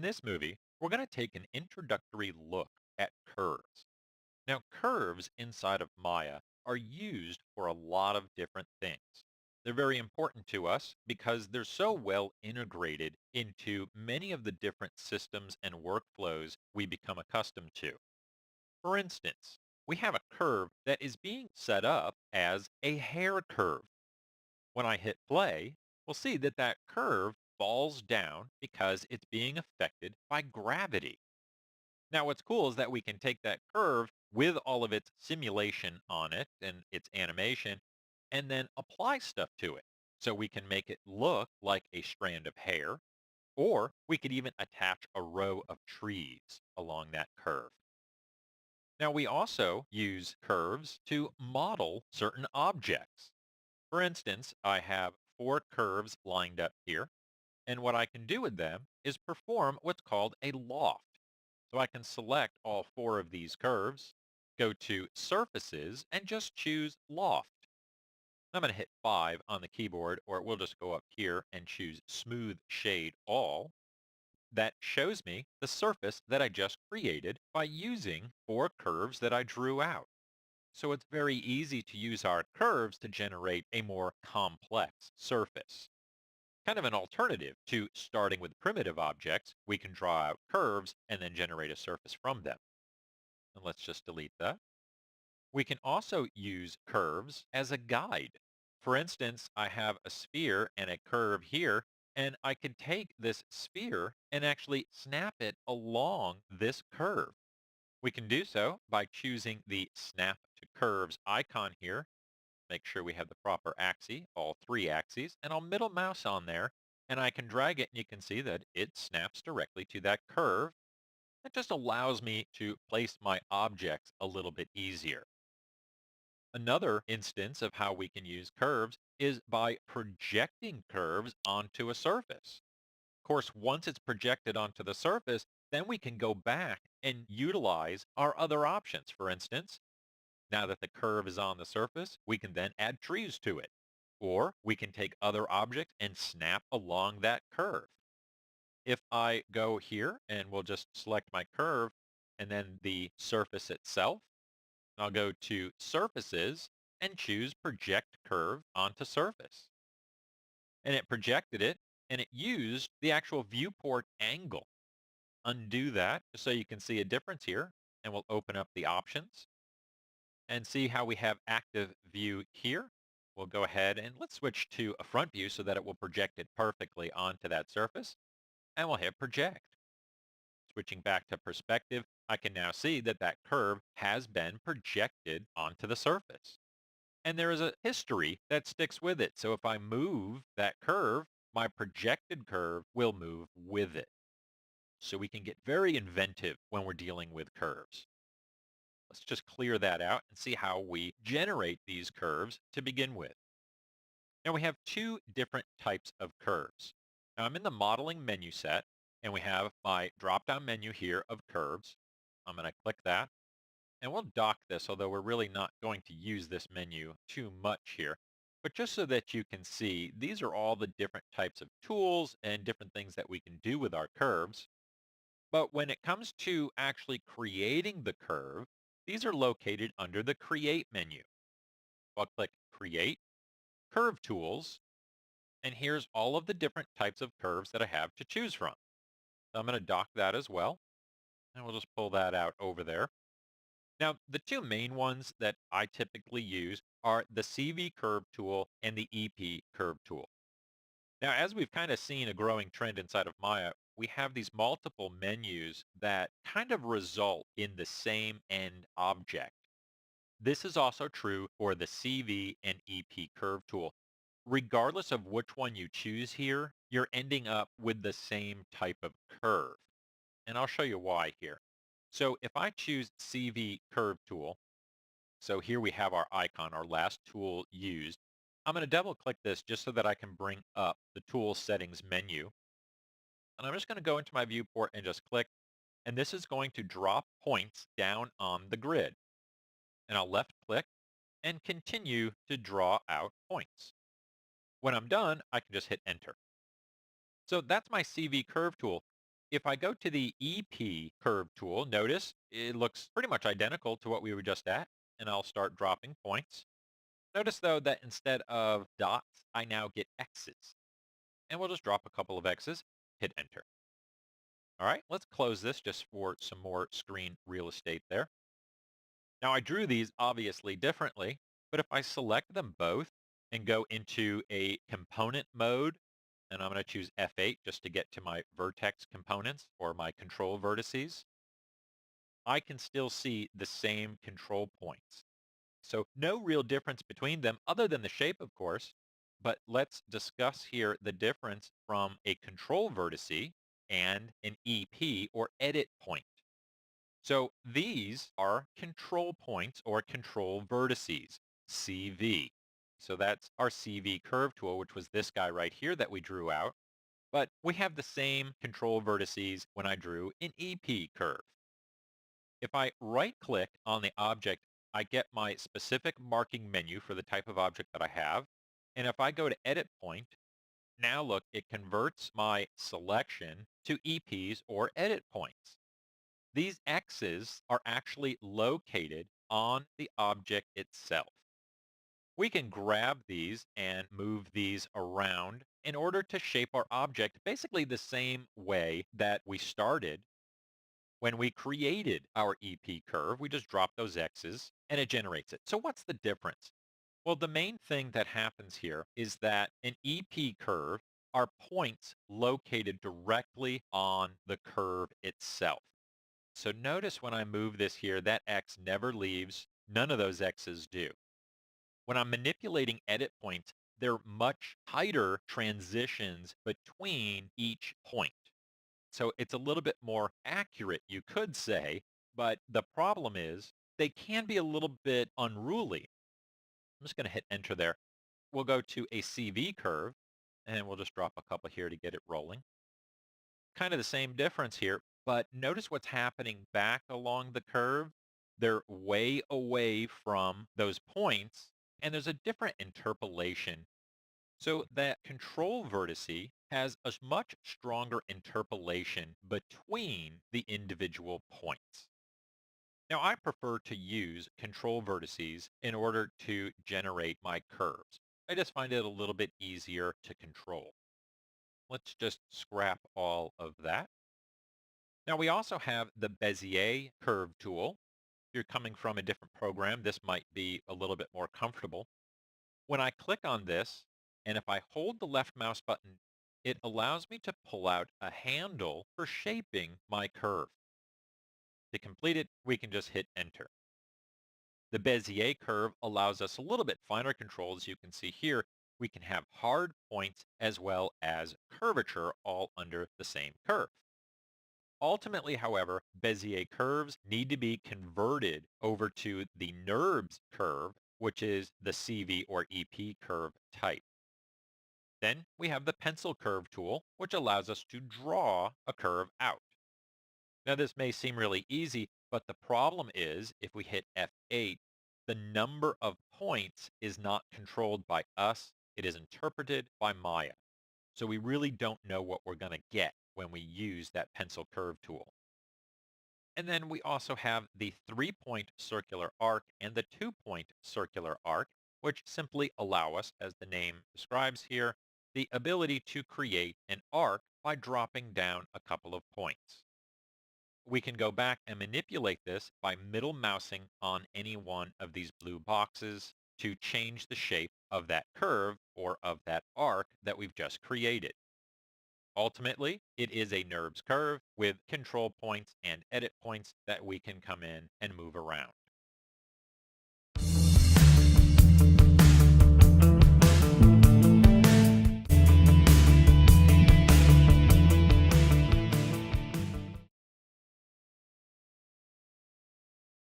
this movie, we're going to take an introductory look at curves. Now, curves inside of Maya are used for a lot of different things. They're very important to us because they're so well integrated into many of the different systems and workflows we become accustomed to. For instance, we have a curve that is being set up as a hair curve. When I hit play, we'll see that that curve falls down because it's being affected by gravity. Now, what's cool is that we can take that curve with all of its simulation on it and its animation and then apply stuff to it. So we can make it look like a strand of hair, or we could even attach a row of trees along that curve. Now, we also use curves to model certain objects. For instance, I have four curves lined up here, and what I can do with them is perform what's called a loft. So I can select all four of these curves, go to Surfaces, and just choose Loft. I'm going to hit 5 on the keyboard, or we'll just go up here and choose Smooth Shade All. That shows me the surface that I just created by using four curves that I drew out. So it's very easy to use our curves to generate a more complex surface. Kind of an alternative to starting with primitive objects, we can draw out curves and then generate a surface from them. And let's just delete that. We can also use curves as a guide. For instance, I have a sphere and a curve here, and I could take this sphere and actually snap it along this curve. We can do so by choosing the Snap to Curves icon here. Make sure we have the proper axis, all three axes, and I'll middle mouse on there, and I can drag it, and you can see that it snaps directly to that curve. That just allows me to place my objects a little bit easier. Another instance of how we can use curves is by projecting curves onto a surface. Of course, once it's projected onto the surface, then we can go back and utilize our other options. For instance, now that the curve is on the surface, we can then add trees to it. Or we can take other objects and snap along that curve. If I go here and we'll just select my curve and then the surface itself, I'll go to Surfaces and choose Project Curve onto Surface. And it projected it, and it used the actual viewport angle. Undo that just so you can see a difference here, and we'll open up the options and see how we have active view here. We'll go ahead and let's switch to a front view so that it will project it perfectly onto that surface, and we'll hit project. Switching back to perspective, I can now see that that curve has been projected onto the surface. And there is a history that sticks with it. So if I move that curve, my projected curve will move with it. So we can get very inventive when we're dealing with curves. Let's just clear that out and see how we generate these curves to begin with. Now we have two different types of curves. Now I'm in the modeling menu set, and we have my drop-down menu here of curves. I'm going to click that, and we'll dock this, although we're really not going to use this menu too much here. But just so that you can see, these are all the different types of tools and different things that we can do with our curves. But when it comes to actually creating the curve, these are located under the Create menu. I'll click Create, Curve Tools, and here's all of the different types of curves that I have to choose from. So I'm going to dock that as well, and we'll just pull that out over there. Now, the two main ones that I typically use are the CV curve tool and the EP curve tool. Now, as we've kind of seen a growing trend inside of Maya, we have these multiple menus that kind of result in the same end object. This is also true for the CV and EP curve tool. Regardless of which one you choose here, you're ending up with the same type of curve. And I'll show you why here. So if I choose CV curve tool, so here we have our icon, our last tool used. I'm going to double click this just so that I can bring up the tool settings menu. And I'm just going to go into my viewport and just click. And this is going to drop points down on the grid. And I'll left click and continue to draw out points. When I'm done, I can just hit enter. So that's my CV curve tool. If I go to the EP curve tool, notice it looks pretty much identical to what we were just at, and I'll start dropping points. Notice though that instead of dots, I now get X's. And we'll just drop a couple of X's, hit enter. All right, let's close this just for some more screen real estate there. Now I drew these obviously differently, but if I select them both and go into a component mode, and I'm going to choose F8 just to get to my vertex components or my control vertices, I can still see the same control points. So no real difference between them other than the shape, of course. But let's discuss here the difference from a control vertice and an EP or edit point. So these are control points or control vertices, CV. So that's our CV curve tool, which was this guy right here that we drew out. But we have the same control vertices when I drew an EP curve. If I right click on the object, I get my specific marking menu for the type of object that I have. And if I go to edit point, now look, it converts my selection to EPs or edit points. These X's are actually located on the object itself. We can grab these and move these around in order to shape our object basically the same way that we started when we created our EP curve. We just drop those X's and it generates it. So what's the difference? Well, the main thing that happens here is that an EP curve are points located directly on the curve itself. So notice when I move this here, that X never leaves. None of those X's do. When I'm manipulating edit points, they're much tighter transitions between each point. So it's a little bit more accurate, you could say, but the problem is they can be a little bit unruly. I'm just going to hit enter there. We'll go to a CV curve, and we'll just drop a couple here to get it rolling. Kind of the same difference here, but notice what's happening back along the curve. They're way away from those points, and there's a different interpolation. So that control vertice has a much stronger interpolation between the individual points. Now, I prefer to use control vertices in order to generate my curves. I just find it a little bit easier to control. Let's just scrap all of that. Now, we also have the Bezier curve tool. If you're coming from a different program, this might be a little bit more comfortable. When I click on this, and if I hold the left mouse button, it allows me to pull out a handle for shaping my curve. To complete it, we can just hit enter. The Bezier curve allows us a little bit finer control. As you can see here, we can have hard points as well as curvature all under the same curve. Ultimately, however, Bezier curves need to be converted over to the NURBS curve, which is the CV or EP curve type. Then we have the pencil curve tool, which allows us to draw a curve out. Now, this may seem really easy, but the problem is if we hit F8, the number of points is not controlled by us. It is interpreted by Maya. So we really don't know what we're going to get when we use that pencil curve tool. And then we also have the 3-point circular arc and the 2-point circular arc, which simply allow us, as the name describes here, the ability to create an arc by dropping down a couple of points. We can go back and manipulate this by middle mousing on any one of these blue boxes to change the shape of that curve or of that arc that we've just created. Ultimately, it is a NURBS curve with control points and edit points that we can come in and move around.